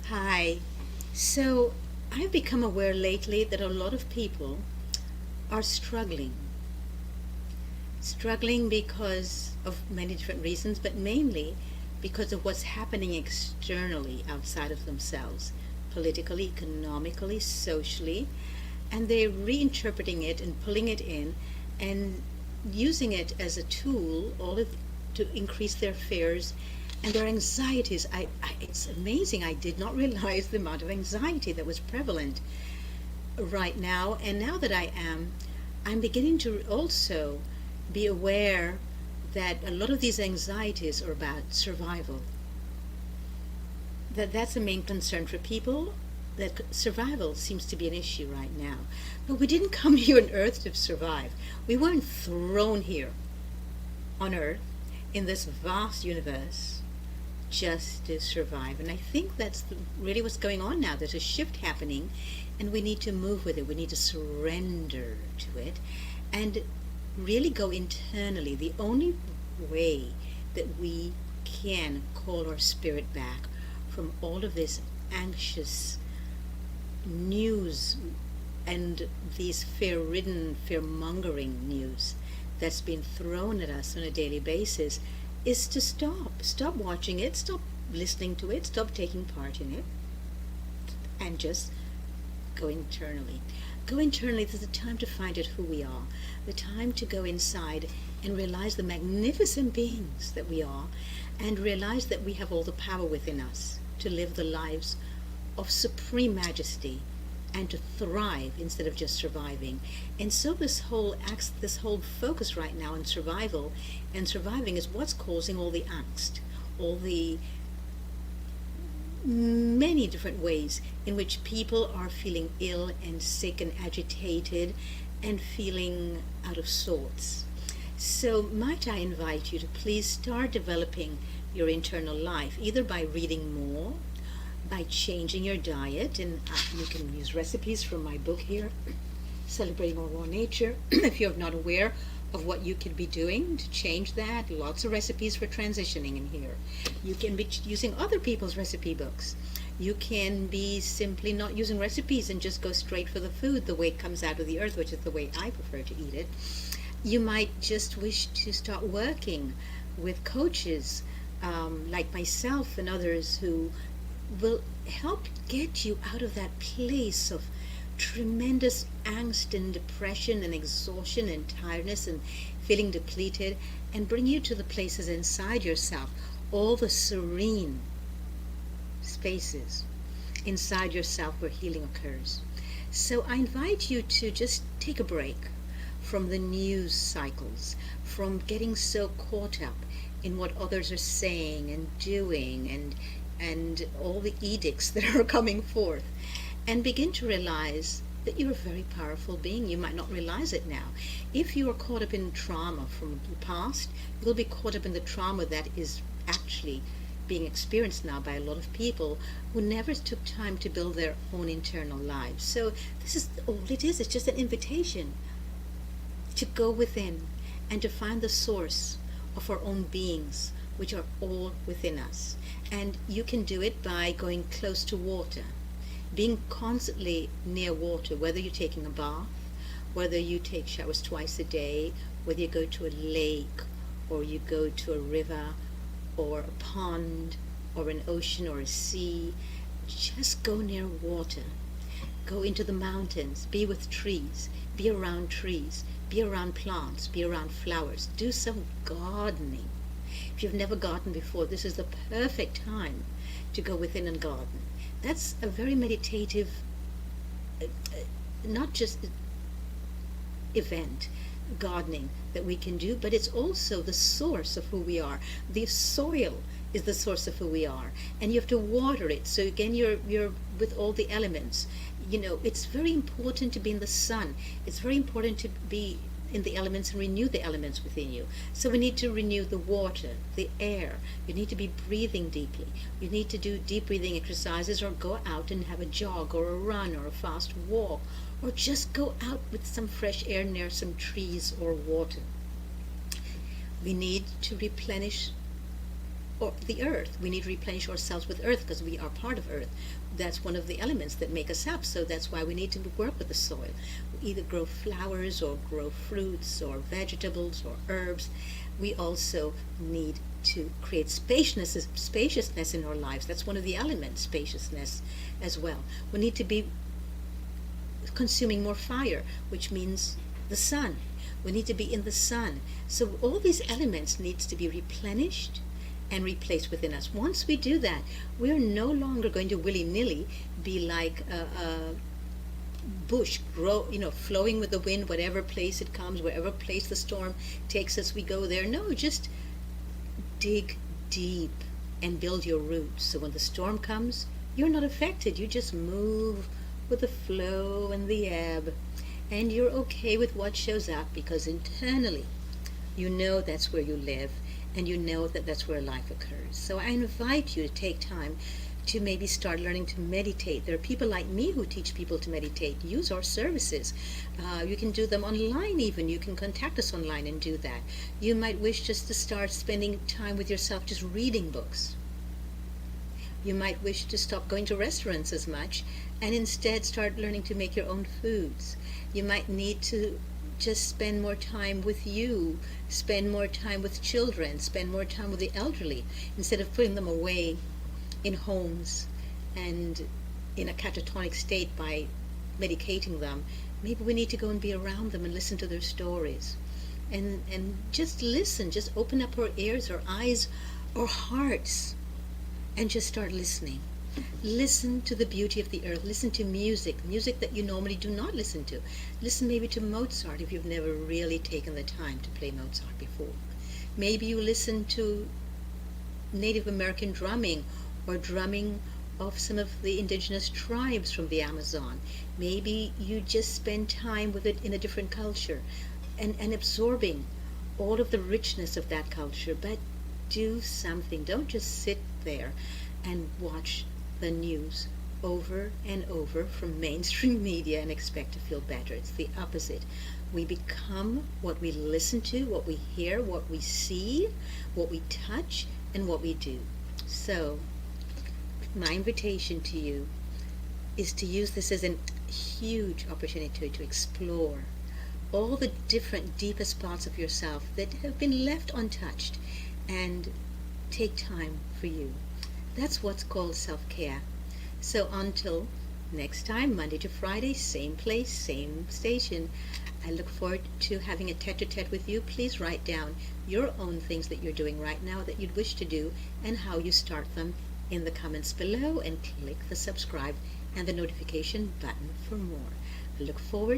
Hi. So, I've become aware lately that a lot of people are struggling because of many different reasons, but mainly because of what's happening externally outside of themselves, politically, economically, socially, and they're reinterpreting it and pulling it in and using it as a tool, to increase their fears and their anxieties. It's amazing. I did not realize the amount of anxiety that was prevalent right now. And now that I'm beginning to also be aware that a lot of these anxieties are about survival. That's a main concern for people. That survival seems to be an issue right now. But we didn't come here on Earth to survive. We weren't thrown here on Earth in this vast universe just to survive. And I think that's really what's going on now. There's a shift happening, and we need to move with it. We need to surrender to it and really go internally. The only way that we can call our spirit back from all of this anxious news and these fear-ridden, fear-mongering news that's been thrown at us on a daily basis is to stop watching it, stop listening to it, stop taking part in it, and just go internally. Go internally. There's a time to find out who we are, the time to go inside and realize the magnificent beings that we are, and realize that we have all the power within us to live the lives of supreme majesty and to thrive instead of just surviving. And so this whole focus right now on survival and surviving is what's causing all the angst, all the many different ways in which people are feeling ill and sick and agitated and feeling out of sorts. So might I invite you to please start developing your internal life, either by reading more, by changing your diet, and you can use recipes from my book here, Celebrating Our Raw Nature. If you're not aware of what you could be doing to change that, lots of recipes for transitioning in here. You can be using other people's recipe books. You can be simply not using recipes and just go straight for the food the way it comes out of the earth, which is the way I prefer to eat it. You might just wish to start working with coaches like myself and others who will help get you out of that place of tremendous angst and depression and exhaustion and tiredness and feeling depleted, and bring you to the places inside yourself, all the serene spaces inside yourself where healing occurs. So I invite you to just take a break from the news cycles, from getting so caught up in what others are saying and doing and all the edicts that are coming forth, and begin to realize that you're a very powerful being. You might not realize it now. If you are caught up in trauma from the past, you'll be caught up in the trauma that is actually being experienced now by a lot of people who never took time to build their own internal lives. So this is all it is. It's just an invitation to go within and to find the source of our own beings, which are all within us. And you can do it by going close to water, being constantly near water, whether you're taking a bath, whether you take showers twice a day, whether you go to a lake or you go to a river or a pond or an ocean or a sea. Just go near water. Go into the mountains, be with trees, be around plants, be around flowers. Do some gardening. If you've never gardened before, this is the perfect time to go within and garden. That's a very meditative, not just event, gardening, that we can do, but it's also the source of who we are. The soil is the source of who we are, and you have to water it. So again, you're with all the elements. You know, it's very important to be in the sun. It's very important to be in the elements and renew the elements within you. So we need to renew the water, the air. You need to be breathing deeply. You need to do deep breathing exercises, or go out and have a jog or a run or a fast walk, or just go out with some fresh air near some trees or water. We need to replenish or the earth. We need to replenish ourselves with earth because we are part of earth. That's one of the elements that make us up. So that's why we need to work with the soil. We either grow flowers or grow fruits or vegetables or herbs. We also need to create spaciousness in our lives. That's one of the elements, spaciousness as well. We need to be consuming more fire, which means the sun. We need to be in the sun. So all these elements needs to be replenished and replaced within us. Once we do that, we're no longer going to willy-nilly be like a bush, flowing with the wind, whatever place it comes, wherever place the storm takes us, we go there. No, just dig deep and build your roots. So when the storm comes, you're not affected. You just move with the flow and the ebb, and you're okay with what shows up because internally you know that's where you live, and you know that that's where life occurs. So I invite you to take time to maybe start learning to meditate. There are people like me who teach people to meditate. Use our services. You can do them online even. You can contact us online and do that. You might wish just to start spending time with yourself just reading books. You might wish to stop going to restaurants as much and instead start learning to make your own foods. You might need to just spend more time with you, spend more time with children, spend more time with the elderly, instead of putting them away in homes and in a catatonic state by medicating them. Maybe we need to go and be around them and listen to their stories. And just listen, just open up our ears, our eyes, our hearts, and just start listening. Listen to the beauty of the earth. Listen to music that you normally do not listen to. Listen maybe to Mozart if you've never really taken the time to play Mozart before. Maybe you listen to Native American drumming or drumming of some of the indigenous tribes from the Amazon. Maybe you just spend time with it in a different culture and absorbing all of the richness of that culture. But do something. Don't just sit there and watch the news over and over from mainstream media and expect to feel better. It's the opposite. We become what we listen to, what we hear, what we see, what we touch, and what we do. So my invitation to you is to use this as a huge opportunity to explore all the different deepest parts of yourself that have been left untouched, and take time for you. That's what's called self-care. So until next time, Monday to Friday, same place, same station, I look forward to having a tete-a-tete with you. Please write down your own things that you're doing right now that you'd wish to do and how you start them in the comments below, and click the subscribe and the notification button for more. I look forward